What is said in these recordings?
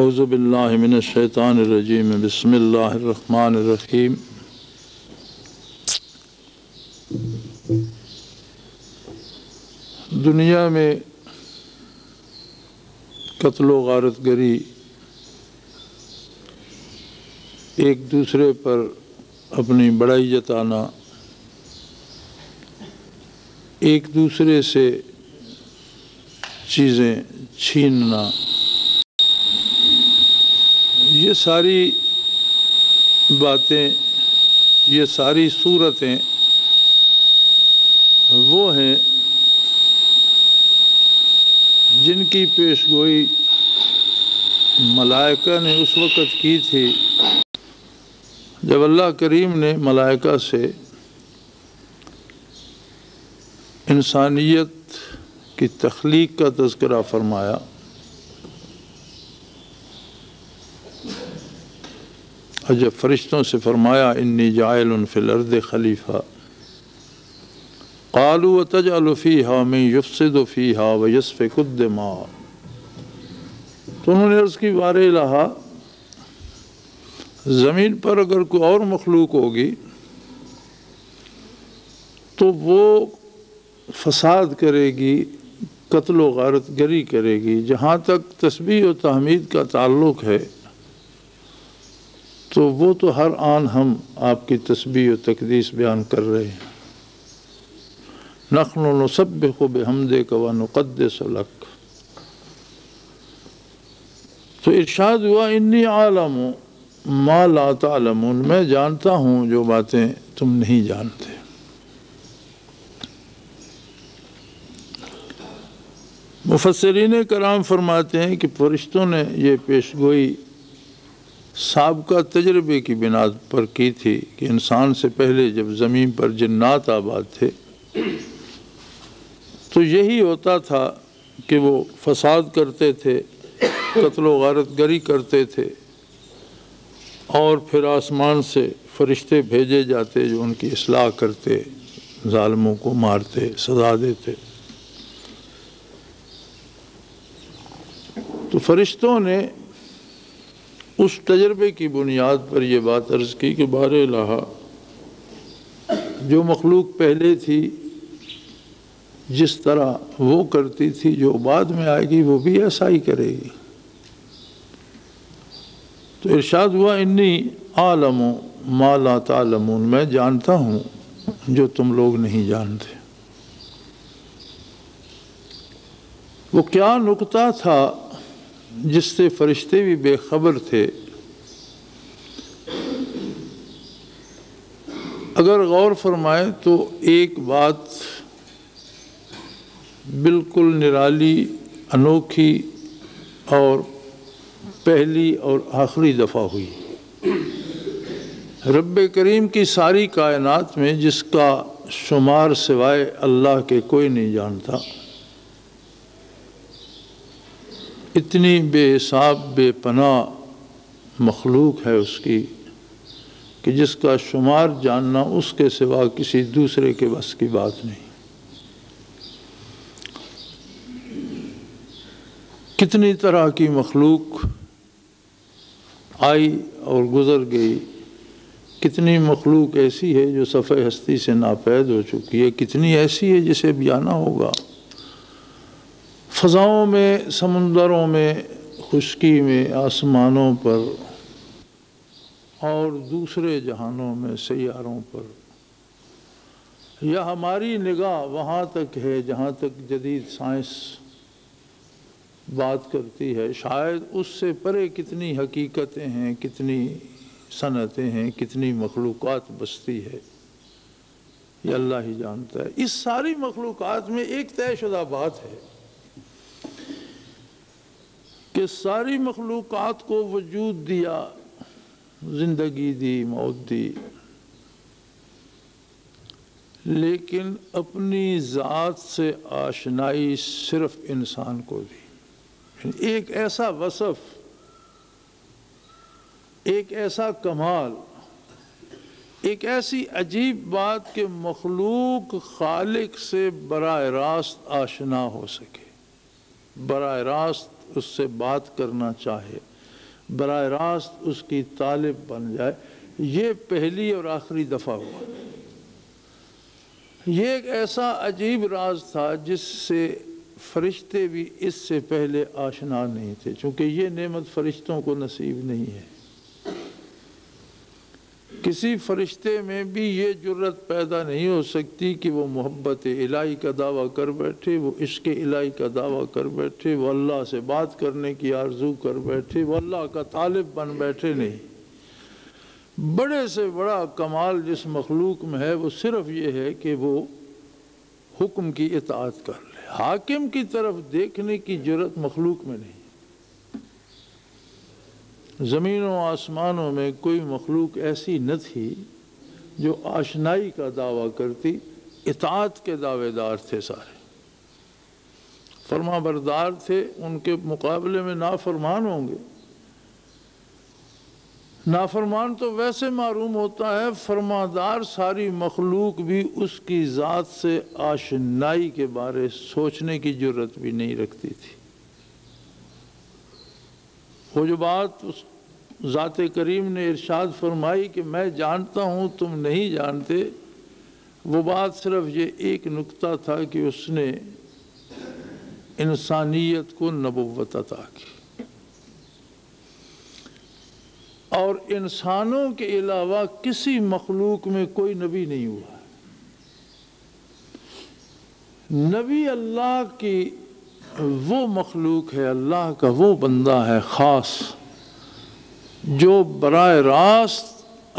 اعوذ باللہ من الشیطان الرجیم بسم اللہ الرحمن الرحیم دنیا میں قتل و غارت گری، ایک دوسرے پر اپنی بڑائی جتانا، ایک دوسرے سے چیزیں چھیننا، یہ ساری باتیں، یہ ساری صورتیں وہ ہیں جن کی پیش گوئی ملائکہ نے اس وقت کی تھی جب اللہ کریم نے ملائکہ سے انسانیت کی تخلیق کا تذکرہ فرمایا۔ اور جب فرشتوں سے فرمایا انی جاعل فی الارض خلیفہ، قالوا وتجعل فیہا من یفسد فیہا ویسفک الدماء، تو انہوں نے عرض کی بار الہ، زمین پر اگر کوئی اور مخلوق ہوگی تو وہ فساد کرے گی، قتل و غارت گری کرے گی۔ جہاں تک تسبیح و تحمید کا تعلق ہے تو وہ تو ہر آن ہم آپ کی تسبیح و تقدیس بیان کر رہے ہیں۔ نحن نسبح بحمدک ونقدس لک، تو ارشاد ہوا انی عالم ما لا تعلمون، میں جانتا ہوں جو باتیں تم نہیں جانتے۔ مفسرین کرام فرماتے ہیں کہ فرشتوں نے یہ پیش گوئی سابقہ تجربے کی بنا پر کی تھی کہ انسان سے پہلے جب زمین پر جنات آباد تھے تو یہی ہوتا تھا کہ وہ فساد کرتے تھے، قتل و غارت گری کرتے تھے، اور پھر آسمان سے فرشتے بھیجے جاتے جو ان کی اصلاح کرتے، ظالموں کو مارتے، سزا دیتے۔ تو فرشتوں نے اس تجربے کی بنیاد پر یہ بات عرض کی کہ بار الہ، جو مخلوق پہلے تھی جس طرح وہ کرتی تھی، جو بعد میں آئے گی وہ بھی ایسا ہی کرے گی۔ تو ارشاد ہوا انی عالم ما لا تعلمون، میں جانتا ہوں جو تم لوگ نہیں جانتے۔ وہ کیا نکتہ تھا جس سے فرشتے بھی بے خبر تھے؟ اگر غور فرمائیں تو ایک بات بالکل نرالی، انوکھی اور پہلی اور آخری دفعہ ہوئی۔ رب کریم کی ساری کائنات میں جس کا شمار سوائے اللہ کے کوئی نہیں جانتا، اتنی بے حساب بے پناہ مخلوق ہے اس کی کہ جس کا شمار جاننا اس کے سوا کسی دوسرے کے بس کی بات نہیں۔ کتنی طرح کی مخلوق آئی اور گزر گئی، کتنی مخلوق ایسی ہے جو صفحہ ہستی سے ناپید ہو چکی ہے، کتنی ایسی ہے جسے اب جانا ہوگا۔ فضاؤں میں، سمندروں میں، خشکی میں، آسمانوں پر اور دوسرے جہانوں میں، سیاروں پر، یا ہماری نگاہ وہاں تک ہے جہاں تک جدید سائنس بات کرتی ہے، شاید اس سے پرے کتنی حقیقتیں ہیں، کتنی صنعتیں ہیں، کتنی مخلوقات بستی ہے، یہ اللہ ہی جانتا ہے۔ اس ساری مخلوقات میں ایک طے شدہ بات ہے کہ ساری مخلوقات کو وجود دیا، زندگی دی، موت دی، لیکن اپنی ذات سے آشنائی صرف انسان کو دی۔ ایک ایسا وصف، ایک ایسا کمال، ایک ایسی عجیب بات کہ مخلوق خالق سے براہ راست آشنا ہو سکے، براہ راست اس سے بات کرنا چاہے، براہ راست اس کی طالب بن جائے، یہ پہلی اور آخری دفعہ ہوا۔ یہ ایک ایسا عجیب راز تھا جس سے فرشتے بھی اس سے پہلے آشنا نہیں تھے، چونکہ یہ نعمت فرشتوں کو نصیب نہیں ہے۔ کسی فرشتے میں بھی یہ جرت پیدا نہیں ہو سکتی کہ وہ محبت الہی کا دعویٰ کر بیٹھے، وہ عشق الہی کا دعویٰ کر بیٹھے، وہ اللہ سے بات کرنے کی آرزو کر بیٹھے، وہ اللہ کا طالب بن بیٹھے۔ نہیں، بڑے سے بڑا کمال جس مخلوق میں ہے وہ صرف یہ ہے کہ وہ حکم کی اطاعت کر لے۔ حاکم کی طرف دیکھنے کی جرت مخلوق میں نہیں۔ زمین و آسمانوں میں کوئی مخلوق ایسی نہ تھی جو آشنائی کا دعویٰ کرتی، اطاعت کے دعوے دار تھے، سارے فرما بردار تھے، ان کے مقابلے میں نافرمان ہوں گے۔ نافرمان تو ویسے معلوم ہوتا ہے، فرمادار ساری مخلوق بھی اس کی ذات سے آشنائی کے بارے سوچنے کی جرت بھی نہیں رکھتی تھی۔ وہ جو بات اس ذات کریم نے ارشاد فرمائی کہ میں جانتا ہوں تم نہیں جانتے، وہ بات صرف یہ ایک نکتہ تھا کہ اس نے انسانیت کو نبوت عطا کی، اور انسانوں کے علاوہ کسی مخلوق میں کوئی نبی نہیں ہوا۔ نبی اللہ کی وہ مخلوق ہے، اللہ کا وہ بندہ ہے خاص جو براہ راست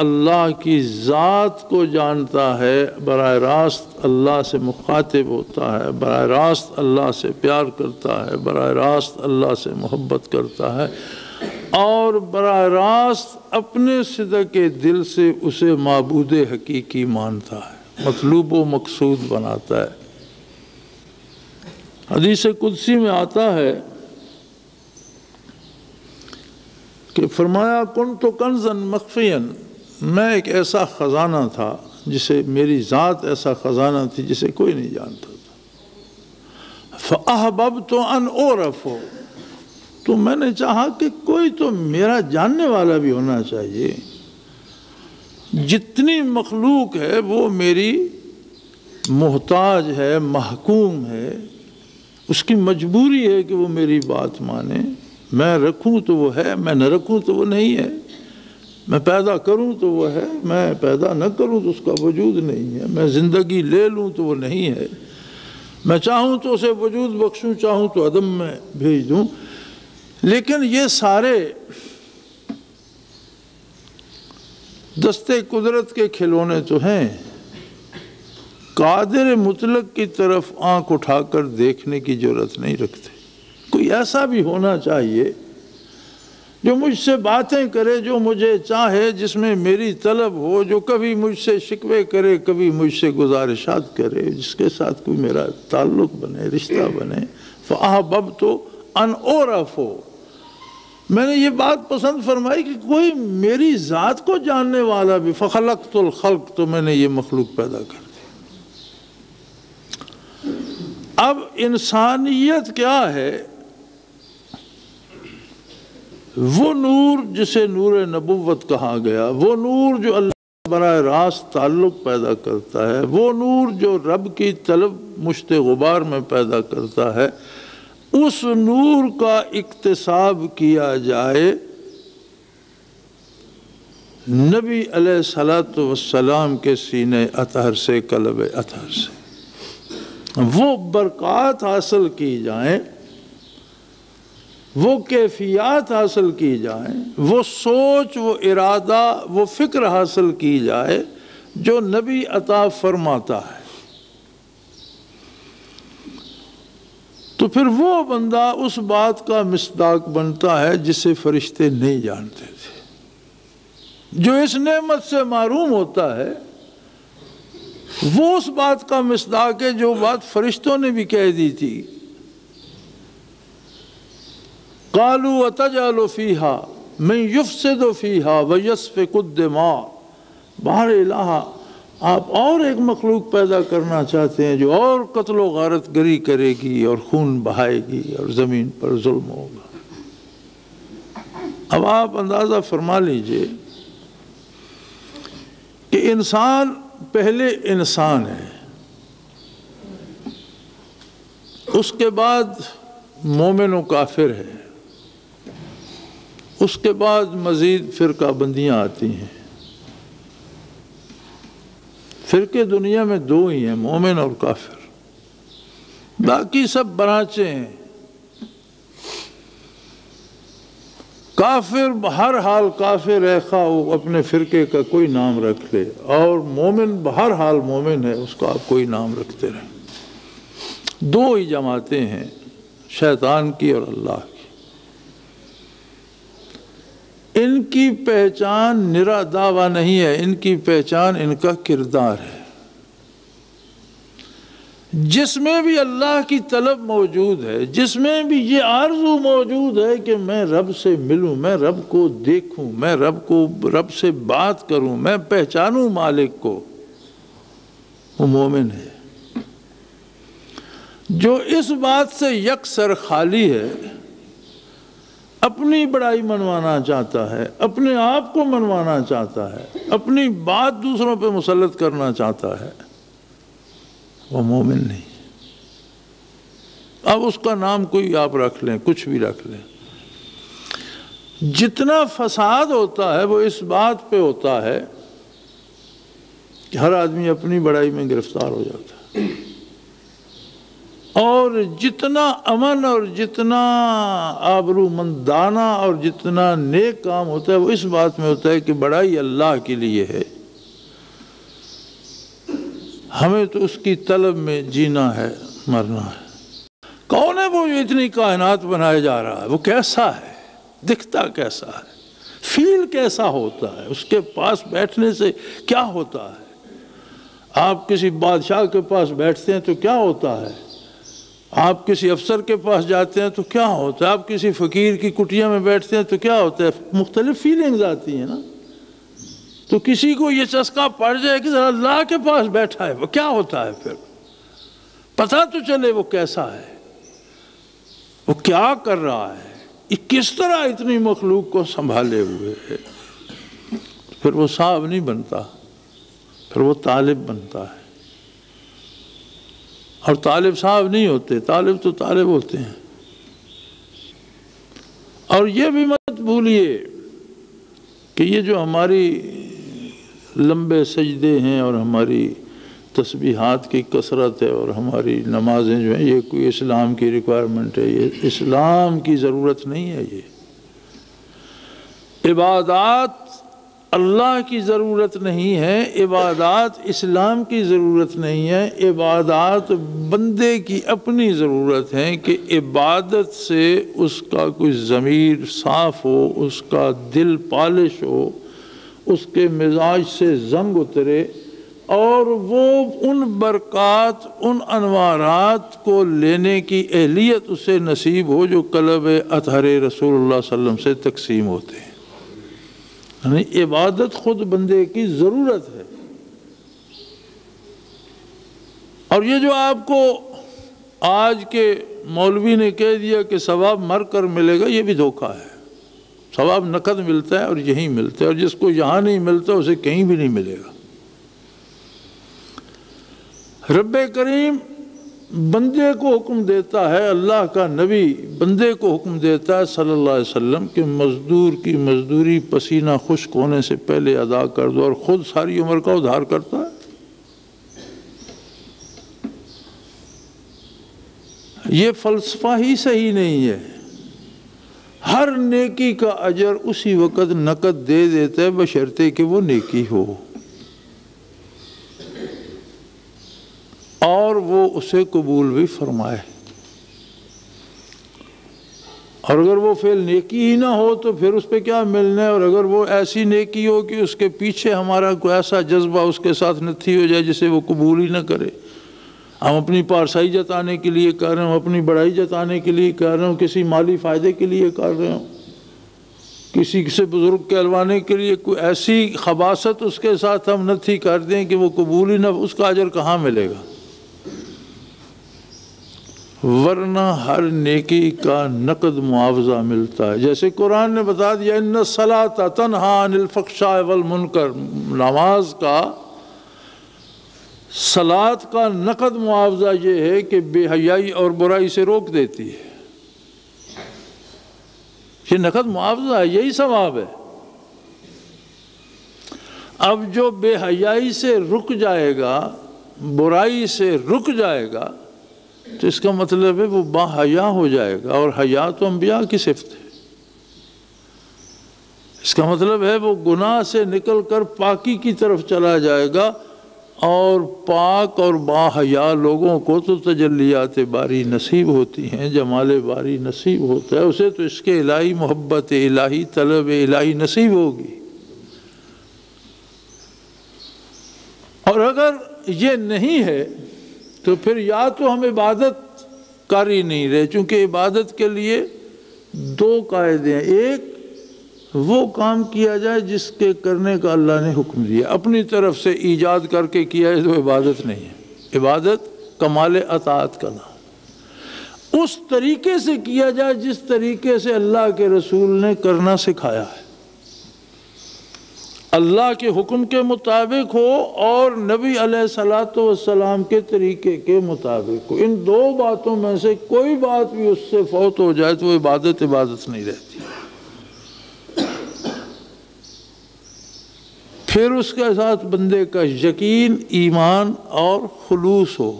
اللہ کی ذات کو جانتا ہے، براہ راست اللہ سے مخاطب ہوتا ہے، براہ راست اللہ سے پیار کرتا ہے، براہ راست اللہ سے محبت کرتا ہے، اور براہ راست اپنے صدق دل سے اسے معبود حقیقی مانتا ہے، مطلوب و مقصود بناتا ہے۔ حدیث قدسی میں آتا ہے کہ فرمایا کنت کنزا مخفیا، میں ایک ایسا خزانہ تھا جسے میری ذات ایسا خزانہ تھی جسے کوئی نہیں جانتا تھا۔ فأحببت ان اعرف، تو میں نے چاہا کہ کوئی تو میرا جاننے والا بھی ہونا چاہیے۔ جتنی مخلوق ہے وہ میری محتاج ہے، محکوم ہے، اس کی مجبوری ہے کہ وہ میری بات مانے۔ میں رکھوں تو وہ ہے، میں نہ رکھوں تو وہ نہیں ہے، میں پیدا کروں تو وہ ہے، میں پیدا نہ کروں تو اس کا وجود نہیں ہے، میں زندگی لے لوں تو وہ نہیں ہے، میں چاہوں تو اسے وجود بخشوں، چاہوں تو عدم میں بھیج دوں۔ لیکن یہ سارے دستے قدرت کے کھلونے تو ہیں، قادر مطلق کی طرف آنکھ اٹھا کر دیکھنے کی جرت نہیں رکھتے۔ کوئی ایسا بھی ہونا چاہیے جو مجھ سے باتیں کرے، جو مجھے چاہے، جس میں میری طلب ہو، جو کبھی مجھ سے شکوے کرے، کبھی مجھ سے گزارشات کرے، جس کے ساتھ کوئی میرا تعلق بنے، رشتہ بنے۔ فأحببت ان اعرف، میں نے یہ بات پسند فرمائی کہ کوئی میری ذات کو جاننے والا بھی۔ فخلقت الخلق، تو میں نے یہ مخلوق پیدا کر دی۔ اب انسانیت کیا ہے؟ وہ نور جسے نور نبوت کہا گیا، وہ نور جو اللہ براہ راست تعلق پیدا کرتا ہے، وہ نور جو رب کی طلب مشت غبار میں پیدا کرتا ہے، اس نور کا اکتساب کیا جائے نبی علیہ الصلوۃ والسلام کے سینے اطہر سے، قلب اطہر سے، وہ برکات حاصل کی جائیں، وہ کیفیات حاصل کی جائیں، وہ سوچ، وہ ارادہ، وہ فکر حاصل کی جائے جو نبی عطا فرماتا ہے، تو پھر وہ بندہ اس بات کا مصداق بنتا ہے جسے فرشتے نہیں جانتے تھے۔ جو اس نعمت سے محروم ہوتا ہے وہ اس بات کا مصداق ہے جو بات فرشتوں نے بھی کہہ دی تھی۔ قالوا وتجعل فيها من يفسد فيها ويسفك الدماء، بہر الہ آپ اور ایک مخلوق پیدا کرنا چاہتے ہیں جو اور قتل و غارت گری کرے گی اور خون بہائے گی اور زمین پر ظلم ہوگا۔ اب آپ اندازہ فرما لیجئے کہ انسان پہلے انسان ہے، اس کے بعد مومن و کافر ہے، اس کے بعد مزید فرقہ بندیاں آتی ہیں۔ فرقے دنیا میں دو ہی ہیں، مومن اور کافر، باقی سب برانچیں ہیں۔ کافر بہر حال کافر ہے، خواہ وہ اپنے فرقے کا کوئی نام رکھ لے، اور مومن بہر حال مومن ہے، اس کا آپ کوئی نام رکھتے رہیں۔ دو ہی جماعتیں ہیں، شیطان کی اور اللہ کی۔ ان کی پہچان نرا دعویٰ نہیں ہے، ان کی پہچان ان کا کردار ہے۔ جس میں بھی اللہ کی طلب موجود ہے، جس میں بھی یہ آرزو موجود ہے کہ میں رب سے ملوں، میں رب کو دیکھوں، میں رب سے بات کروں، میں پہچانوں مالک کو، وہ مومن ہے۔ جو اس بات سے یکسر خالی ہے، اپنی بڑائی منوانا چاہتا ہے، اپنے آپ کو منوانا چاہتا ہے، اپنی بات دوسروں پہ مسلط کرنا چاہتا ہے، وہ مومن نہیں۔ اب اس کا نام کوئی آپ رکھ لیں، کچھ بھی رکھ لیں۔ جتنا فساد ہوتا ہے وہ اس بات پہ ہوتا ہے کہ ہر آدمی اپنی بڑائی میں گرفتار ہو جاتا ہے، اور جتنا امن اور جتنا آبرومندانہ اور جتنا نیک کام ہوتا ہے وہ اس بات میں ہوتا ہے کہ بڑائی اللہ کے لیے ہے، ہمیں تو اس کی طلب میں جینا ہے، مرنا ہے۔ کون ہے وہ جو اتنی کائنات بنائے جا رہا ہے؟ وہ کیسا ہے؟ دکھتا کیسا ہے؟ فیل کیسا ہوتا ہے؟ اس کے پاس بیٹھنے سے کیا ہوتا ہے؟ آپ کسی بادشاہ کے پاس بیٹھتے ہیں تو کیا ہوتا ہے؟ آپ کسی افسر کے پاس جاتے ہیں تو کیا ہوتا ہے؟ آپ کسی فقیر کی کٹیا میں بیٹھتے ہیں تو کیا ہوتا ہے؟ مختلف فیلنگز آتی ہیں نا۔ تو کسی کو یہ چسکا پڑ جائے کہ ذرا اللہ کے پاس بیٹھا ہے، وہ کیا ہوتا ہے؟ پھر پتہ تو چلے وہ کیسا ہے، وہ کیا کر رہا ہے، یہ کس طرح اتنی مخلوق کو سنبھالے ہوئے ہے۔ پھر وہ صاحب نہیں بنتا، پھر وہ طالب بنتا ہے۔ اور طالب صاحب نہیں ہوتے، طالب تو طالب ہوتے ہیں۔ اور یہ بھی مت بھولیے کہ یہ جو ہماری لمبے سجدے ہیں اور ہماری تسبیحات کی کثرت ہے اور ہماری نمازیں جو ہیں، یہ کوئی اسلام کی ریکوائرمنٹ ہے؟ یہ اسلام کی ضرورت نہیں ہے۔ یہ عبادات اللہ کی ضرورت نہیں ہے، عبادات اسلام کی ضرورت نہیں ہے، عبادات بندے کی اپنی ضرورت ہے کہ عبادت سے اس کا کوئی ضمیر صاف ہو، اس کا دل پالش ہو، اس کے مزاج سے زنگ اترے، اور وہ ان برکات، ان انوارات کو لینے کی اہلیت اسے نصیب ہو جو قلب اطہر رسول اللہ صلی اللہ علیہ وسلم سے تقسیم ہوتے ہیں۔ یعنی عبادت خود بندے کی ضرورت ہے۔ اور یہ جو آپ کو آج کے مولوی نے کہہ دیا کہ ثواب مر کر ملے گا، یہ بھی دھوکہ ہے۔ ثواب نقد ملتا ہے اور یہیں ملتا ہے، اور جس کو یہاں نہیں ملتا اسے کہیں بھی نہیں ملے گا۔ رب کریم بندے کو حکم دیتا ہے، اللہ کا نبی بندے کو حکم دیتا ہے صلی اللہ علیہ وسلم کہ مزدور کی مزدوری پسینہ خشک ہونے سے پہلے ادا کر دو، اور خود ساری عمر کا ادھار کرتا ہے۔ یہ فلسفہ ہی صحیح نہیں ہے۔ ہر نیکی کا اجر اسی وقت نقد دے دیتا ہے بشرطے کہ وہ نیکی ہو، اور وہ اسے قبول بھی فرمائے۔ اور اگر وہ فعل نیکی ہی نہ ہو تو پھر اس پہ کیا ملنا ہے؟ اور اگر وہ ایسی نیکی ہو کہ اس کے پیچھے ہمارا کوئی ایسا جذبہ اس کے ساتھ نتھی ہو جائے جسے وہ قبول ہی نہ کرے، ہم اپنی پارسائی جتانے کے لیے کر رہے ہوں، اپنی بڑائی جتانے کے لیے کر رہے ہوں، کسی مالی فائدے کے لیے کر رہے ہوں، کسی سے بزرگ کہلوانے کے لیے، کوئی ایسی خباثت اس کے ساتھ ہم نتھی کر دیں کہ وہ قبول ہی نہ، اس کا اجر کہاں ملے گا؟ ورنہ ہر نیکی کا نقد معاوضہ ملتا ہے۔ جیسے قرآن نے بتا دیا ان الصلاۃ تنہی عن الفحشاء والمنکر، نماز کا، صلاۃ کا نقد معاوضہ یہ ہے کہ بے حیائی اور برائی سے روک دیتی ہے۔ یہ نقد معاوضہ ہے، یہی ثواب ہے۔ اب جو بے حیائی سے رک جائے گا، برائی سے رک جائے گا، تو اس کا مطلب ہے وہ با حیا ہو جائے گا، اور حیا تو انبیاء کی صفت ہے۔ اس کا مطلب ہے وہ گناہ سے نکل کر پاکی کی طرف چلا جائے گا، اور پاک اور با حیا لوگوں کو تو تجلیات باری نصیب ہوتی ہیں، جمال باری نصیب ہوتا ہے، اسے تو اس کے الہی محبت الہی طلب الہی نصیب ہوگی۔ اور اگر یہ نہیں ہے تو پھر یا تو ہم عبادت کر ہی نہیں رہے، چونکہ عبادت کے لیے دو قاعدے ہیں۔ ایک، وہ کام کیا جائے جس کے کرنے کا اللہ نے حکم دیا، اپنی طرف سے ایجاد کر کے کیا ہے تو عبادت نہیں ہے۔ عبادت کمال اطاعت کا نام، اس طریقے سے کیا جائے جس طریقے سے اللہ کے رسول نے کرنا سکھایا ہے، اللہ کے حکم کے مطابق ہو اور نبی علیہ الصلوۃ والسلام کے طریقے کے مطابق ہو۔ ان دو باتوں میں سے کوئی بات بھی اس سے فوت ہو جائے تو وہ عبادت نہیں رہتی۔ پھر اس کے ساتھ بندے کا یقین، ایمان اور خلوص ہو،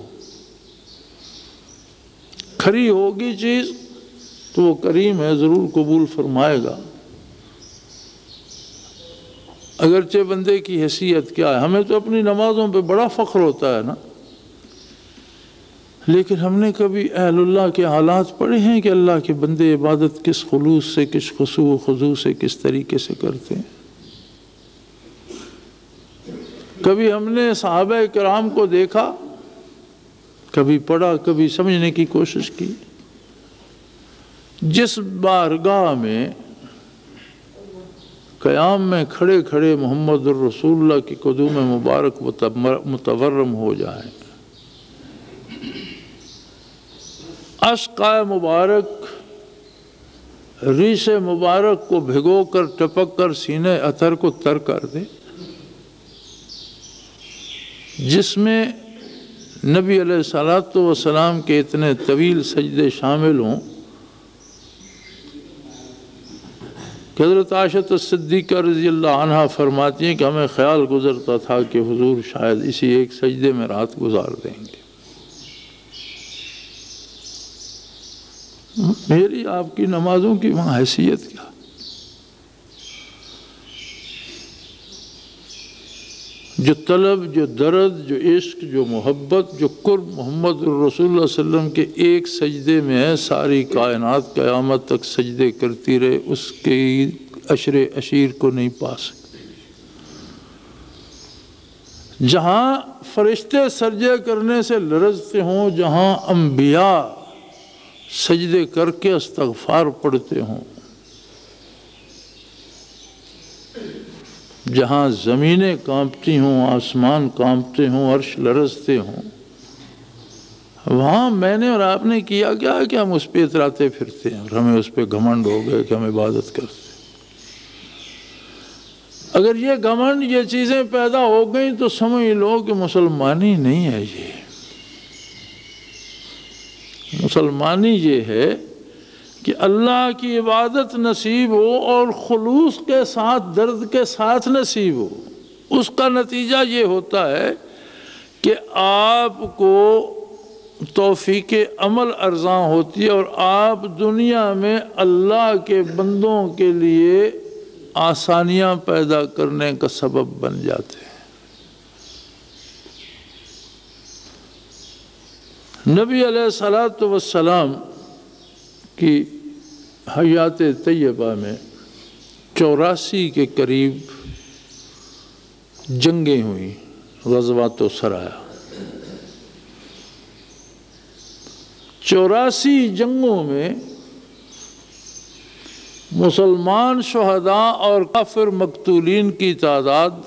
کھری ہوگی چیز تو وہ کریم ہے، ضرور قبول فرمائے گا۔ اگرچہ بندے کی حیثیت کیا ہے، ہمیں تو اپنی نمازوں پہ بڑا فخر ہوتا ہے نا، لیکن ہم نے کبھی اہل اللہ کے حالات پڑھے ہیں کہ اللہ کے بندے عبادت کس خلوص سے، کس خضوع و خضوع سے، کس طریقے سے کرتے ہیں؟ کبھی ہم نے صحابہ کرام کو دیکھا، کبھی پڑھا، کبھی سمجھنے کی کوشش کی، جس بارگاہ میں قیام میں کھڑے کھڑے محمد الرسول اللہ کی قدوم مبارک متورم ہو جائیں، اشقائے مبارک ریش مبارک کو بھگو کر ٹپک کر سینے اثر کو تر کر دے، جس میں نبی علیہ الصلوۃ والسلام کے اتنے طویل سجدے شامل ہوں کہ حضرت عائشہ صدیقہ رضی اللہ عنہا فرماتی ہیں کہ ہمیں خیال گزرتا تھا کہ حضور شاید اسی ایک سجدے میں رات گزار دیں گے۔ میری آپ کی نمازوں کی وہاں حیثیت کیا؟ جو طلب، جو درد، جو عشق، جو محبت، جو قرب محمد الرسول اللہ صلی اللہ علیہ وسلم کے ایک سجدے میں ہے، ساری کائنات قیامت تک سجدے کرتی رہے، اس کے عشر عشیر کو نہیں پا سکتے۔ جہاں فرشتے سجدے کرنے سے لرزتے ہوں، جہاں انبیاء سجدے کر کے استغفار پڑھتے ہوں، جہاں زمینیں کانپتی ہوں، آسمان کانپتے ہوں، عرش لرزتے ہوں، وہاں میں نے اور آپ نے کیا کیا ہے کہ ہم اس پہ اتراتے پھرتے ہیں اور ہمیں اس پہ گھمنڈ ہو گئے کہ ہم عبادت کرتے ہیں۔ اگر یہ گھمنڈ، یہ چیزیں پیدا ہو گئیں تو سمجھ لو کہ مسلمانی نہیں ہے۔ یہ مسلمانی یہ ہے کہ اللہ کی عبادت نصیب ہو اور خلوص کے ساتھ، درد کے ساتھ نصیب ہو۔ اس کا نتیجہ یہ ہوتا ہے کہ آپ کو توفیق عمل ارزاں ہوتی ہے اور آپ دنیا میں اللہ کے بندوں کے لیے آسانیاں پیدا کرنے کا سبب بن جاتے ہیں۔ نبی علیہ الصلوۃ والسلام کی حیات طیبہ میں 84 کے قریب جنگیں ہوئیں، غزوات و سرایا۔ 84 جنگوں میں مسلمان شہداء اور کافر مقتولین کی تعداد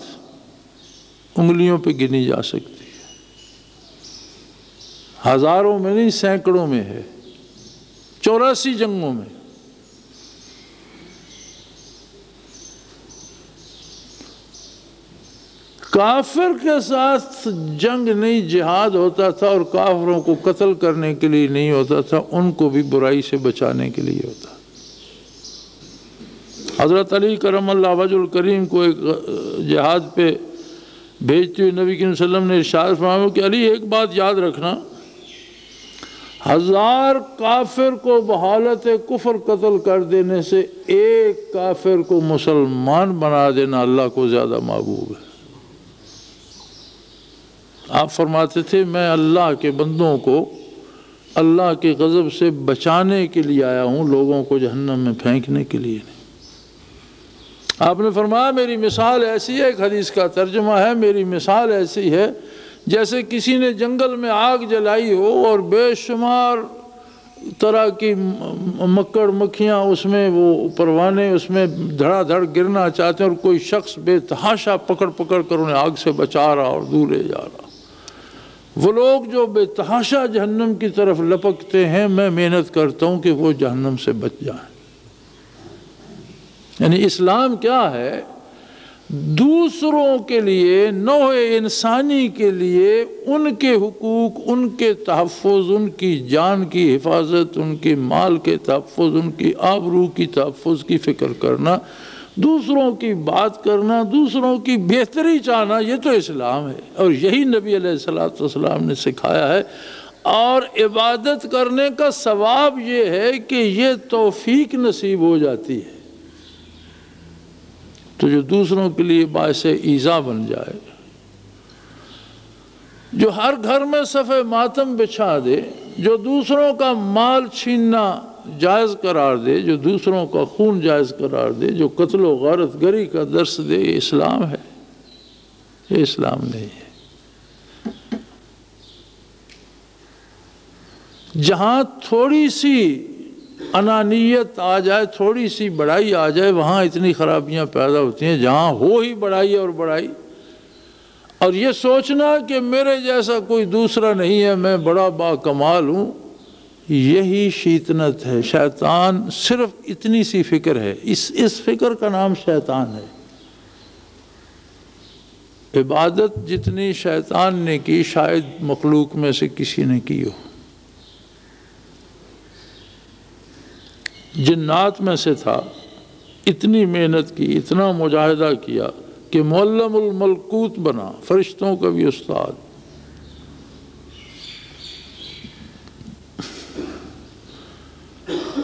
انگلیوں پہ گنی جا سکتی ہے۔ ہزاروں میں نہیں سینکڑوں میں ہے، 84 جنگوں میں۔ کافر کے ساتھ جنگ نہیں جہاد ہوتا تھا، اور کافروں کو قتل کرنے کے لیے نہیں ہوتا تھا، ان کو بھی برائی سے بچانے کے لیے ہوتا۔ حضرت علی کرم اللہ وجہ الکریم کو ایک جہاد پہ بھیجتے ہوئے نبی کریم صلی اللہ علیہ وسلم نے ارشاد فرمایا کہ علی ایک بات یاد رکھنا، 1000 کافر کو بحالت کفر قتل کر دینے سے ایک کافر کو مسلمان بنا دینا اللہ کو زیادہ محبوب ہے۔ آپ فرماتے تھے میں اللہ کے بندوں کو اللہ کے غضب سے بچانے کے لیے آیا ہوں، لوگوں کو جہنم میں پھینکنے کے لیے نہیں۔ آپ نے فرمایا میری مثال ایسی ہے، ایک حدیث کا ترجمہ ہے، میری مثال ایسی ہے جیسے کسی نے جنگل میں آگ جلائی ہو اور بے شمار طرح کی مکڑ مکھیاں اس میں، وہ پروانے اس میں دھڑا دھڑ گرنا چاہتے ہیں، اور کوئی شخص بے تحاشا پکڑ پکڑ کر انہیں آگ سے بچا رہا اور دور لے جا رہا۔ وہ لوگ جو بے تحاشا جہنم کی طرف لپکتے ہیں، میں محنت کرتا ہوں کہ وہ جہنم سے بچ جائیں۔ یعنی اسلام کیا ہے؟ دوسروں کے لیے، نوع انسانی کے لیے ان کے حقوق، ان کے تحفظ، ان کی جان کی حفاظت، ان کے مال کے تحفظ، ان کی آبرو کی تحفظ کی فکر کرنا، دوسروں کی بات کرنا، دوسروں کی بہتری چاہنا، یہ تو اسلام ہے، اور یہی نبی علیہ السلام نے سکھایا ہے۔ اور عبادت کرنے کا ثواب یہ ہے کہ یہ توفیق نصیب ہو جاتی ہے، تو جو دوسروں کے لیے باعث ایذا بن جائے، جو ہر گھر میں صف ماتم بچھا دے، جو دوسروں کا مال چھیننا جائز قرار دے، جو دوسروں کا خون جائز قرار دے، جو قتل و غارت گری کا درس دے، یہ اسلام ہے، یہ اسلام نہیں ہے۔ جہاں تھوڑی سی انانیت آ جائے، تھوڑی سی بڑائی آ جائے، وہاں اتنی خرابیاں پیدا ہوتی ہیں۔ جہاں ہو ہی بڑائی اور بڑائی، اور یہ سوچنا کہ میرے جیسا کوئی دوسرا نہیں ہے، میں بڑا با کمال ہوں، یہی شیطنت ہے۔ شیطان صرف اتنی سی فکر ہے، اس فکر کا نام شیطان ہے۔ عبادت جتنی شیطان نے کی شاید مخلوق میں سے کسی نے کی ہو۔ جنات میں سے تھا، اتنی محنت کی، اتنا مجاہدہ کیا کہ معلم الملکوت بنا، فرشتوں کا بھی استاد۔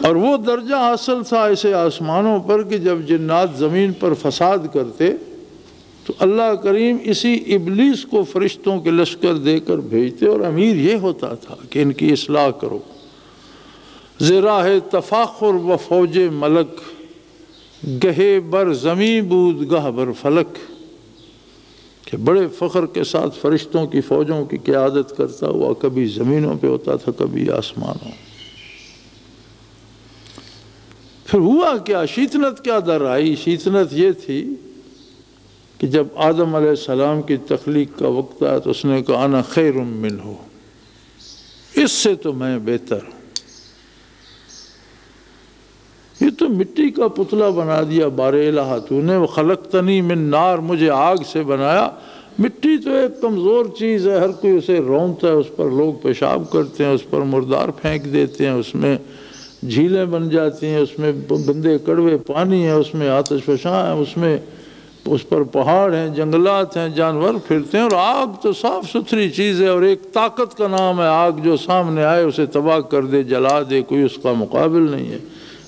اور وہ درجہ حاصل تھا اسے آسمانوں پر کہ جب جنات زمین پر فساد کرتے تو اللہ کریم اسی ابلیس کو فرشتوں کے لشکر دے کر بھیجتے، اور امیر یہ ہوتا تھا کہ ان کی اصلاح کرو۔ زراہ تفاخر و فوج ملک، گہے بر زمین بود گہ بر فلک، کہ بڑے فخر کے ساتھ فرشتوں کی فوجوں کی قیادت کرتا ہوا کبھی زمینوں پہ ہوتا تھا، کبھی آسمانوں۔ پھر ہوا کیا؟ شیطنت کیا در آئی؟ شیطنت یہ تھی کہ جب آدم علیہ السلام کی تخلیق کا وقت آیا تو اس نے کہا انا خیر منہ، اس سے تو میں بہتر ہوں۔ یہ تو مٹی کا پتلا بنا دیا، بار الہ تو نے، خلقتنی من نار، مجھے آگ سے بنایا۔ مٹی تو ایک کمزور چیز ہے، ہر کوئی اسے رونتا ہے، اس پر لوگ پیشاب کرتے ہیں، اس پر مردار پھینک دیتے ہیں، اس میں جھیلیں بن جاتی ہیں، اس میں گندے کڑوے پانی ہے، اس میں آتش فشاں ہے، اس پر پہاڑ ہیں، جنگلات ہیں، جانور پھرتے ہیں، اور آگ تو صاف ستھری چیز ہے، اور ایک طاقت کا نام ہے آگ، جو سامنے آئے اسے تباہ کر دے، جلا دے، کوئی اس کا مقابل نہیں ہے۔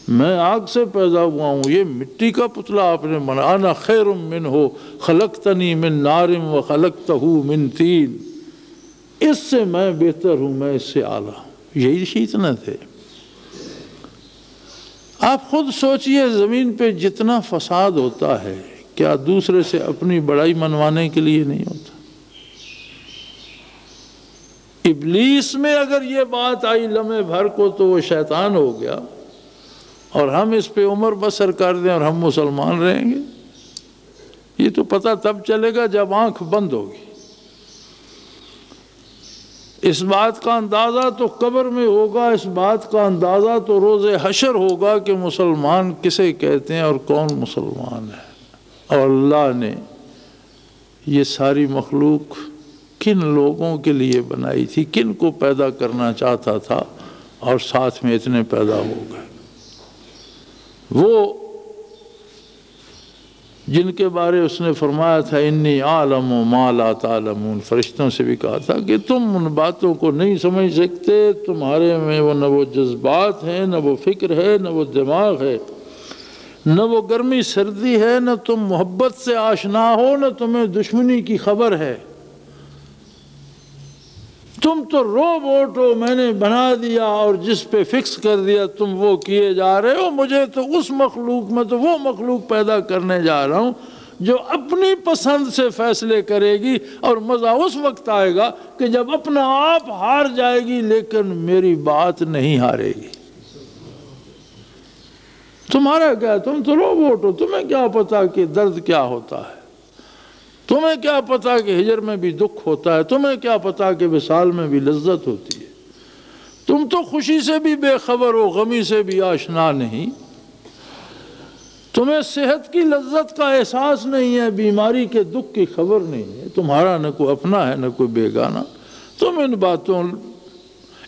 میں آگ سے پیدا ہوا ہوں، یہ مٹی کا پتلا آپ نے بنا، انا خیر منہ خلقتنی من نار و خلقتہ من طین، اس سے میں بہتر ہوں، میں اس سے اعلیٰ ہوں۔ یہی شیطنت ہے۔ آپ خود سوچئے زمین پہ جتنا فساد ہوتا ہے، کیا دوسرے سے اپنی بڑائی منوانے کے لیے نہیں ہوتا؟ ابلیس میں اگر یہ بات آئی لمحے بھر کو تو وہ شیطان ہو گیا، اور ہم اس پہ عمر بسر کر دیں اور ہم مسلمان رہیں گے؟ یہ تو پتہ تب چلے گا جب آنکھ بند ہوگی۔ اس بات کا اندازہ تو قبر میں ہوگا، اس بات کا اندازہ تو روز حشر ہوگا کہ مسلمان کسے کہتے ہیں اور کون مسلمان ہے، اور اللہ نے یہ ساری مخلوق کن لوگوں کے لیے بنائی تھی، کن کو پیدا کرنا چاہتا تھا، اور ساتھ میں اتنے پیدا ہو گئے۔ وہ جن کے بارے اس نے فرمایا تھا انی عالم ما لا تعلمون، فرشتوں سے بھی کہا تھا کہ تم ان باتوں کو نہیں سمجھ سکتے، تمہارے میں وہ نہ وہ جذبات ہیں، نہ وہ فکر ہے، نہ وہ دماغ ہے، نہ وہ گرمی سردی ہے، نہ تم محبت سے آشنا ہو، نہ تمہیں دشمنی کی خبر ہے۔ تم تو روبوٹ ہو، میں نے بنا دیا اور جس پہ فکس کر دیا تم وہ کیے جا رہے ہو۔ مجھے تو اس مخلوق میں تو وہ مخلوق پیدا کرنے جا رہا ہوں جو اپنی پسند سے فیصلے کرے گی، اور مزہ اس وقت آئے گا کہ جب اپنا آپ ہار جائے گی لیکن میری بات نہیں ہارے گی۔ تمہارا کیا، تم تو روبوٹ ہو، تمہیں کیا پتا کہ درد کیا ہوتا ہے، تمہیں کیا پتا کہ ہجر میں بھی دکھ ہوتا ہے، تمہیں کیا پتا کہ وصال میں بھی لذت ہوتی ہے، تم تو خوشی سے بھی بے خبر ہو، غمی سے بھی آشنا نہیں، تمہیں صحت کی لذت کا احساس نہیں ہے، بیماری کے دکھ کی خبر نہیں ہے، تمہارا نہ کوئی اپنا ہے نہ کوئی بیگانہ۔ تم ان باتوں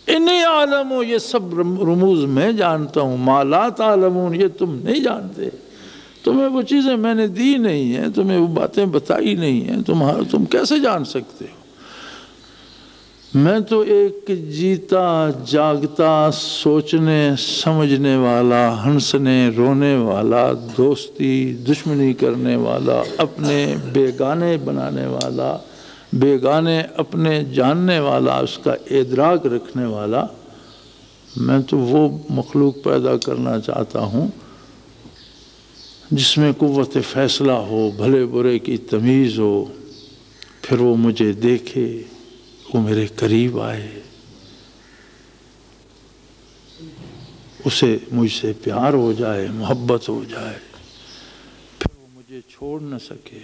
انی عالم ہو، یہ سب رموز میں جانتا ہوں، ما لا تعلمون، یہ تم نہیں جانتے، تمہیں وہ چیزیں میں نے دی نہیں ہیں، تمہیں وہ باتیں بتائی نہیں ہیں، تم کیسے جان سکتے ہو؟ میں تو ایک جیتا جاگتا سوچنے سمجھنے والا، ہنسنے رونے والا، دوستی دشمنی کرنے والا، اپنے بیگانے بنانے والا، بیگانے اپنے جاننے والا، اس کا ادراک رکھنے والا، میں تو وہ مخلوق پیدا کرنا چاہتا ہوں جس میں قوت فیصلہ ہو، بھلے برے کی تمیز ہو، پھر وہ مجھے دیکھے، وہ میرے قریب آئے، اسے مجھ سے پیار ہو جائے، محبت ہو جائے، پھر وہ مجھے چھوڑ نہ سکے،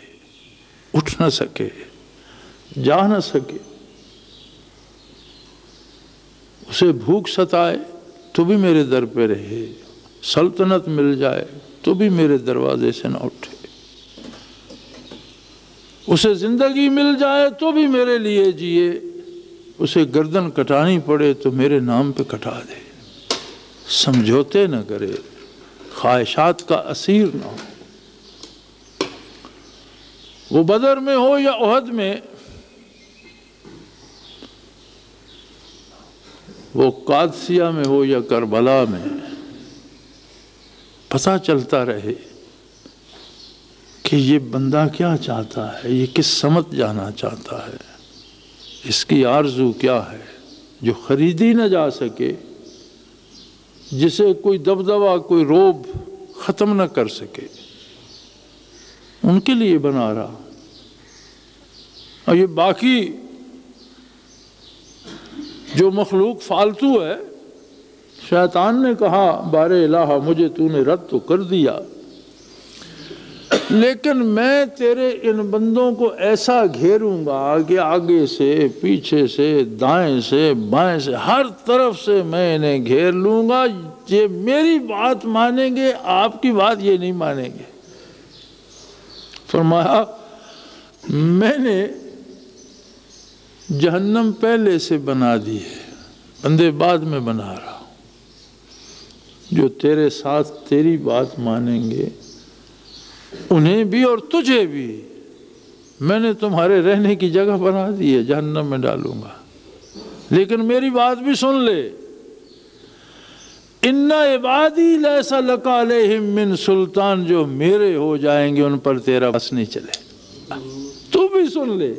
اٹھ نہ سکے، جا نہ سکے، اسے بھوک ستائے تو بھی میرے در پہ رہے، سلطنت مل جائے تو بھی میرے دروازے سے نہ اٹھے، اسے زندگی مل جائے تو بھی میرے لیے جیے، اسے گردن کٹانی پڑے تو میرے نام پہ کٹا دے، سمجھوتے نہ کرے، خواہشات کا اسیر نہ ہو۔ وہ بدر میں ہو یا احد میں، وہ قادسیہ میں ہو یا کربلا میں، پتہ چلتا رہے کہ یہ بندہ کیا چاہتا ہے، یہ کس سمت جانا چاہتا ہے، اس کی آرزو کیا ہے، جو خریدی نہ جا سکے، جسے کوئی دبدبہ کوئی روب ختم نہ کر سکے، ان کے لیے بنا رہا۔ اور یہ باقی جو مخلوق فالتو ہے، شیطان نے کہا بار الہ مجھے تو نے رد تو کر دیا، لیکن میں تیرے ان بندوں کو ایسا گھیروں گا کہ آگے سے پیچھے سے دائیں سے بائیں سے ہر طرف سے میں انہیں گھیر لوں گا، یہ میری بات مانیں گے، آپ کی بات یہ نہیں مانیں گے۔ فرمایا میں نے جہنم پہلے سے بنا دی ہے، بندے بعد میں بنا رہا ہوں، جو تیرے ساتھ تیری بات مانیں گے انہیں بھی اور تجھے بھی میں نے تمہارے رہنے کی جگہ بنا دی ہے، جہنم میں ڈالوں گا، لیکن میری بات بھی سن لے، ان عبادی لیس لک علیہم من سلطان، جو میرے ہو جائیں گے ان پر تیرا بس نہیں چلے، تو بھی سن لے،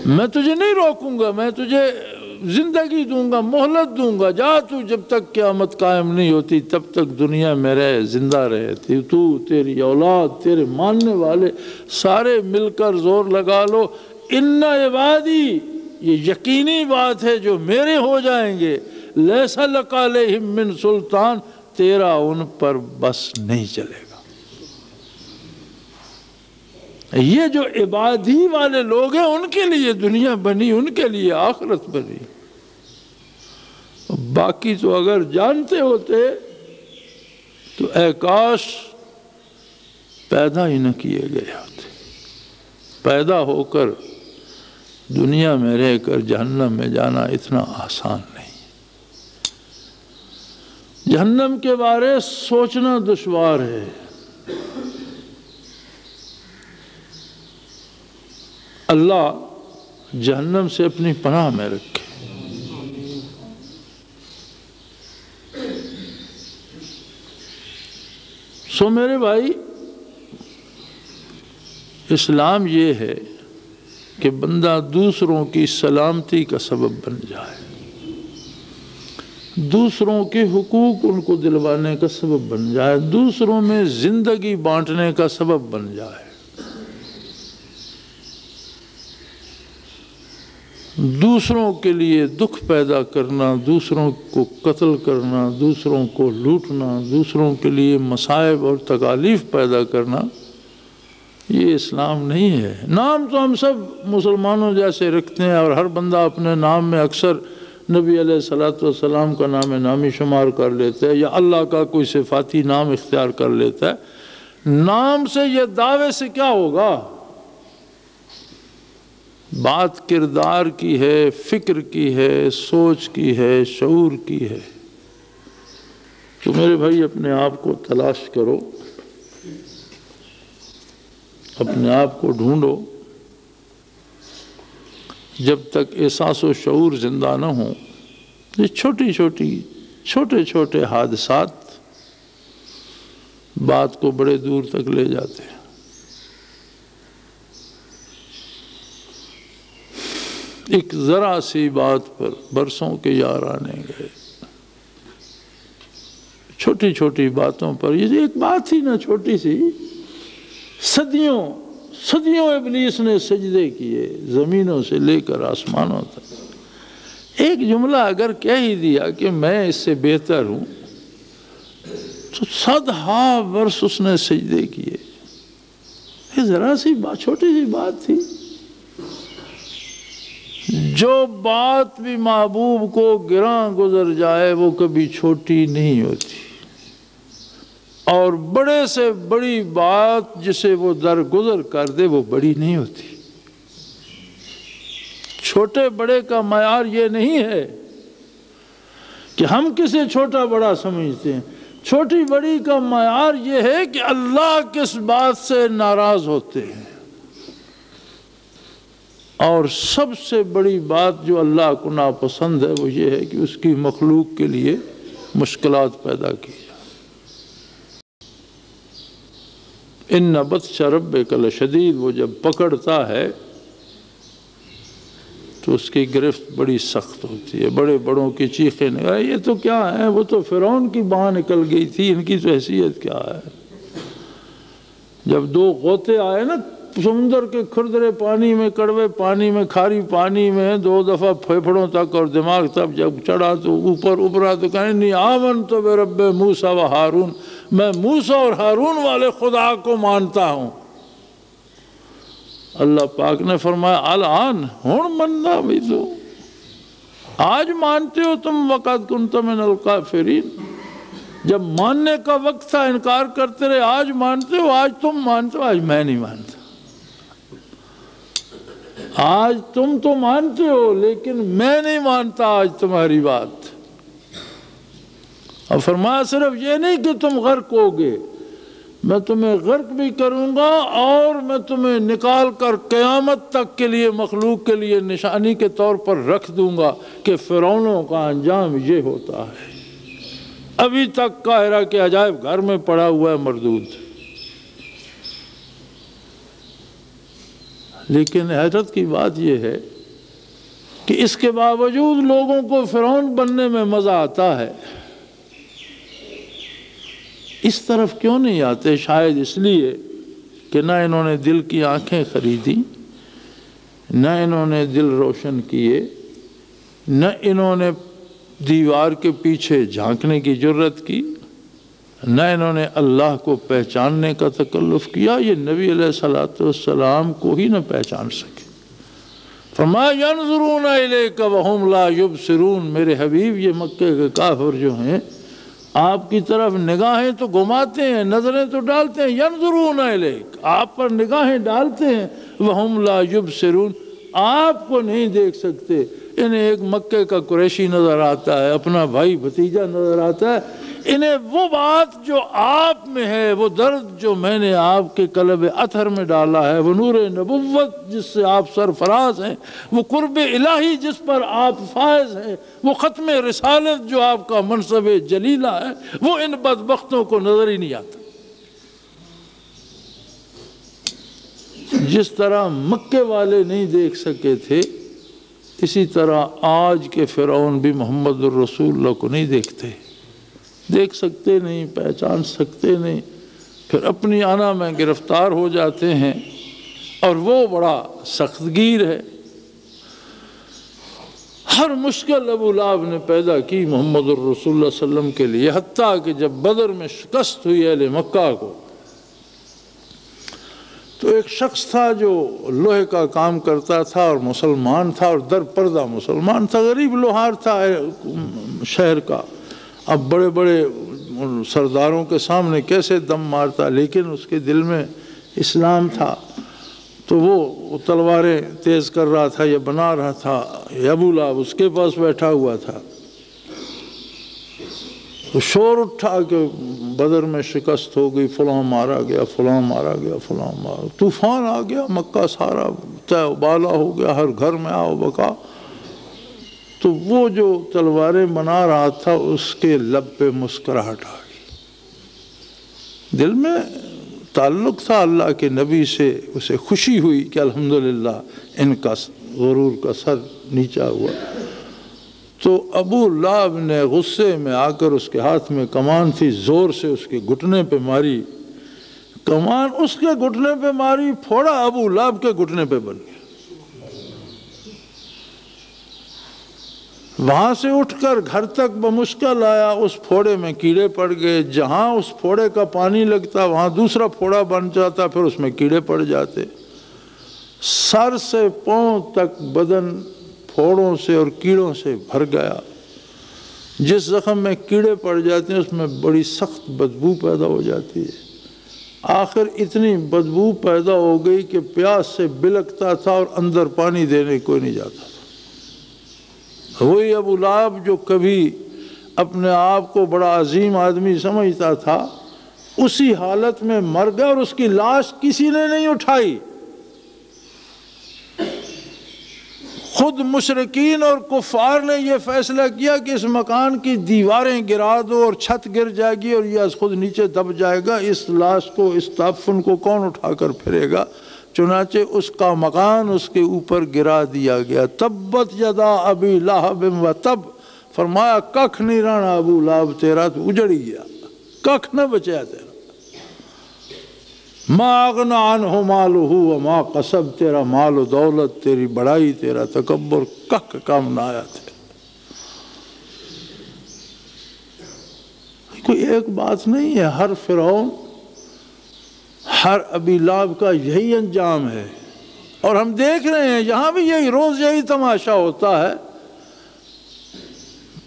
میں تجھے نہیں روکوں گا، میں تجھے زندگی دوں گا، مہلت دوں گا، جا تو جب تک قیامت قائم نہیں ہوتی تب تک دنیا میں رہے، زندہ رہے، تو تیری اولاد تیرے ماننے والے سارے مل کر زور لگا لو، ان عبادی، یہ یقینی بات ہے جو میرے ہو جائیں گے، لیس لک علیہم من سلطان، تیرا ان پر بس نہیں چلے گا۔ یہ جو عبادی والے لوگ ہیں ان کے لیے دنیا بنی، ان کے لیے آخرت بنی۔ باقی تو اگر جانتے ہوتے تو اے کاش پیدا ہی نہ کیے گئے ہوتے۔ پیدا ہو کر دنیا میں رہ کر جہنم میں جانا اتنا آسان نہیں۔ جہنم کے بارے سوچنا دشوار ہے۔ اللہ جہنم سے اپنی پناہ میں رکھے۔ سو میرے بھائی، اسلام یہ ہے کہ بندہ دوسروں کی سلامتی کا سبب بن جائے، دوسروں کے حقوق ان کو دلوانے کا سبب بن جائے، دوسروں میں زندگی بانٹنے کا سبب بن جائے، دوسروں کے لیے دکھ پیدا کرنا، دوسروں کو قتل کرنا، دوسروں کو لوٹنا، دوسروں کے لیے مصائب اور تکالیف پیدا کرنا، یہ اسلام نہیں ہے۔ نام تو ہم سب مسلمانوں جیسے رکھتے ہیں، اور ہر بندہ اپنے نام میں اکثر نبی علیہ الصلوۃ والسلام کا نام نامی شمار کر لیتا ہے، یا اللہ کا کوئی صفاتی نام اختیار کر لیتا ہے۔ نام سے یہ دعوے سے کیا ہوگا؟ بات کردار کی ہے، فکر کی ہے، سوچ کی ہے، شعور کی ہے۔ تو میرے بھائی اپنے آپ کو تلاش کرو، اپنے آپ کو ڈھونڈو۔ جب تک احساس و شعور زندہ نہ ہوں، یہ چھوٹے چھوٹے حادثات بات کو بڑے دور تک لے جاتے ہیں۔ ایک ذرا سی بات پر برسوں کے یارانے گئے، چھوٹی چھوٹی باتوں پر، یہ ایک بات ہی نہ چھوٹی سی، صدیوں ابلیس نے سجدے کیے، زمینوں سے لے کر آسمانوں تک۔ ایک جملہ اگر کہہ ہی دیا کہ میں اس سے بہتر ہوں، تو 100 برس اس نے سجدے کیے۔ یہ ذرا سی بات، چھوٹی سی بات تھی۔ جو بات بھی محبوب کو گراں گزر جائے وہ کبھی چھوٹی نہیں ہوتی، اور بڑے سے بڑی بات جسے وہ درگزر کر دے وہ بڑی نہیں ہوتی۔ چھوٹے بڑے کا معیار یہ نہیں ہے کہ ہم کسے چھوٹا بڑا سمجھتے ہیں، چھوٹی بڑی کا معیار یہ ہے کہ اللہ کس بات سے ناراض ہوتے ہیں۔ اور سب سے بڑی بات جو اللہ کو ناپسند ہے وہ یہ ہے کہ اس کی مخلوق کے لیے مشکلات پیدا کی جائے۔ ان بطش ربک لشدید، وہ جب پکڑتا ہے تو اس کی گرفت بڑی سخت ہوتی ہے۔ بڑے بڑوں کی چیخیں نکال، یہ تو کیا ہے، وہ تو فرعون کی باں نکل گئی تھی، ان کی تو حیثیت کیا ہے۔ جب 2 غوطے آئے نا سمندر کے کھردرے پانی میں، کڑوے پانی میں، کھاری پانی میں، 2 دفعہ پھیپھڑوں تک اور دماغ تک جب چڑھا تو اوپر ابھرا تو کہا انی آمنت برب موسیٰ و ہارون، میں موسیٰ اور ہارون والے خدا کو مانتا ہوں۔ اللہ پاک نے فرمایا الان ہن مننا بھی تو، آج مانتے ہو تم، وقت کنت من الکافرین، جب ماننے کا وقت تھا انکار کرتے رہے، آج مانتے ہو، آج تم مانتے ہو، آج میں نہیں مانتا۔ آج تم تو مانتے ہو لیکن میں نہیں مانتا آج تمہاری بات۔ اور فرمایا صرف یہ نہیں کہ تم غرق ہوگے، میں تمہیں غرق بھی کروں گا، اور میں تمہیں نکال کر قیامت تک کے لیے مخلوق کے لیے نشانی کے طور پر رکھ دوں گا کہ فرعونوں کا انجام یہ ہوتا ہے۔ ابھی تک قاہرہ کے عجائب گھر میں پڑا ہوا ہے مردود۔ لیکن حیرت کی بات یہ ہے کہ اس کے باوجود لوگوں کو فرعون بننے میں مزہ آتا ہے۔ اس طرف کیوں نہیں آتے؟ شاید اس لیے کہ نہ انہوں نے دل کی آنکھیں خریدی، نہ انہوں نے دل روشن کیے، نہ انہوں نے دیوار کے پیچھے جھانکنے کی جرت کی۔ نہ انہوں نے اللہ کو پہچاننے کا تکلف کیا، یہ نبی علیہ الصلوۃ والسلام کو ہی نہ پہچان سکے۔ فما ينظرون الیک وهم لا یبصرون، میرے حبیب یہ مکے کے کافر جو ہیں آپ کی طرف نگاہیں تو گھماتے ہیں، نظریں تو ڈالتے ہیں، ینظرون الیک، آپ پر نگاہیں ڈالتے ہیں، وهم لا یبصرون، آپ کو نہیں دیکھ سکتے۔ انہیں ایک مکے کا قریشی نظر آتا ہے، اپنا بھائی بھتیجا نظر آتا ہے، انہیں وہ بات جو آپ میں ہے، وہ درد جو میں نے آپ کے قلب اطہر میں ڈالا ہے، وہ نور نبوت جس سے آپ سرفراز ہیں، وہ قرب الہی جس پر آپ فائز ہیں، وہ ختم رسالت جو آپ کا منصب جلیلہ ہے، وہ ان بدبختوں کو نظر ہی نہیں آتا۔ جس طرح مکے والے نہیں دیکھ سکے تھے، اسی طرح آج کے فرعون بھی محمد الرسول اللہ کو نہیں دیکھتے، دیکھ سکتے نہیں، پہچان سکتے نہیں، پھر اپنی آنا میں گرفتار ہو جاتے ہیں، اور وہ بڑا سخت گیر ہے۔ ہر مشکل ابو لہب نے پیدا کی محمد الرسول اللہ صلی اللہ علیہ وسلم کے لیے، حتیٰ کہ جب بدر میں شکست ہوئی اہل مکہ کو، تو ایک شخص تھا جو لوہے کا کام کرتا تھا اور مسلمان تھا، اور در پردہ مسلمان تھا، غریب لوہار تھا شہر کا، اب بڑے بڑے سرداروں کے سامنے کیسے دم مارتا، لیکن اس کے دل میں اسلام تھا، تو وہ تلواریں تیز کر رہا تھا یا بنا رہا تھا، ابو لہب اس کے پاس بیٹھا ہوا تھا۔ تو شور اٹھا کہ بدر میں شکست ہو گئی، فلاں مارا گیا، فلاں مارا گیا، فلاں مارا، طوفان آ گیا، مکہ سارا تہ و بالا ہو گیا، ہر گھر میں آؤ بکا۔ تو وہ جو تلواریں بنا رہا تھا اس کے لب پہ مسکراہٹ آ گئی، دل میں تعلق تھا اللہ کے نبی سے، اسے خوشی ہوئی کہ الحمدللہ ان کا غرور کا سر نیچا ہوا۔ تو ابو لہب نے غصے میں آ کر، اس کے ہاتھ میں کمان تھی، زور سے اس کے گھٹنے پہ ماری، کمان اس کے گھٹنے پہ ماری، پھوڑا ابو لہب کے گھٹنے پہ بن گیا۔ وہاں سے اٹھ کر گھر تک بمشکل آیا، اس پھوڑے میں کیڑے پڑ گئے، جہاں اس پھوڑے کا پانی لگتا وہاں دوسرا پھوڑا بن جاتا، پھر اس میں کیڑے پڑ جاتے، سر سے پاؤں تک بدن پھوڑوں سے اور کیڑوں سے بھر گیا۔ جس زخم میں کیڑے پڑ جاتے ہیں اس میں بڑی سخت بدبو پیدا ہو جاتی ہے، آخر اتنی بدبو پیدا ہو گئی کہ پیاس سے بلکتا تھا اور اندر پانی دینے کوئی نہیں جاتا تھا۔ وہی ابو لہب جو کبھی اپنے آپ کو بڑا عظیم آدمی سمجھتا تھا، اسی حالت میں مر گیا، اور اس کی لاش کسی نے نہیں اٹھائی۔ خود مشرکین اور کفار نے یہ فیصلہ کیا کہ اس مکان کی دیواریں گرا دو اور چھت گر جائے گی اور یہ خود نیچے دب جائے گا، اس لاش کو، اس تعفن کو کون اٹھا کر پھرے گا؟ چنانچہ اس کا مکان اس کے اوپر گرا دیا گیا۔ تبت یدا ابی لہب و تب، فرمایا ککھ نہیں رہنا ابو لہب تیرا، تو اجڑ گیا، ککھ نہ بچیا تیرا۔ ما اغنى عنہ مالہ وما کسب، تیرا مال و دولت، تیری بڑائی، تیرا تکبر کک کام نہ آیا تھے۔ کوئی ایک بات نہیں ہے، ہر فرعون، ہر ابی لہب کا یہی انجام ہے، اور ہم دیکھ رہے ہیں یہاں بھی یہی روز یہی تماشا ہوتا ہے۔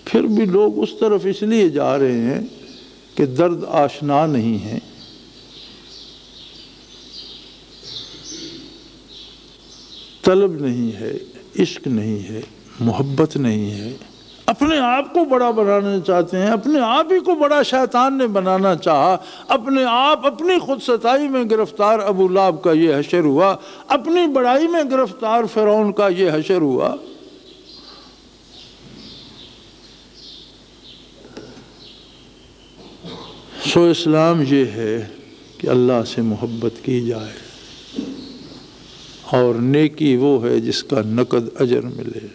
پھر بھی لوگ اس طرف اس لیے جا رہے ہیں کہ درد آشنا نہیں ہے، طلب نہیں ہے، عشق نہیں ہے، محبت نہیں ہے، اپنے آپ کو بڑا بنانا چاہتے ہیں، اپنے آپ ہی کو بڑا شیطان نے بنانا چاہا، اپنے آپ اپنی خود ستائی میں گرفتار ابو لہب کا یہ حشر ہوا، اپنی بڑائی میں گرفتار فرعون کا یہ حشر ہوا۔ سو اسلام یہ ہے کہ اللہ سے محبت کی جائے، اور نیکی وہ ہے جس کا نقد اجر ملے،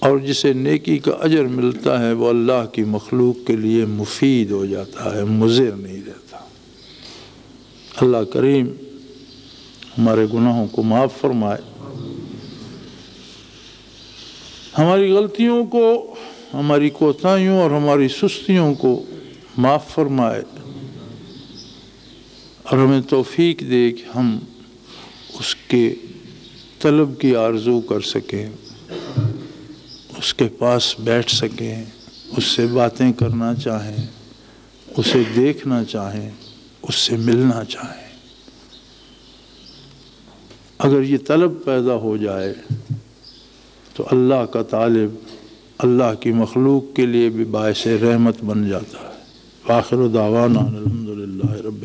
اور جسے نیکی کا اجر ملتا ہے وہ اللہ کی مخلوق کے لیے مفید ہو جاتا ہے، مضر نہیں رہتا۔ اللہ کریم ہمارے گناہوں کو معاف فرمائے، ہماری غلطیوں کو، ہماری کوتاہیوں اور ہماری سستیوں کو معاف فرمائے اور ہمیں توفیق دے کہ ہم اس کے طلب کی آرزو کر سکیں، اس کے پاس بیٹھ سکیں، اس سے باتیں کرنا چاہیں، اسے دیکھنا چاہیں، اس سے ملنا چاہیں۔ اگر یہ طلب پیدا ہو جائے تو اللہ کا طالب اللہ کی مخلوق کے لیے بھی باعث رحمت بن جاتا ہے۔ آخر دعوانا الحمدللہ رب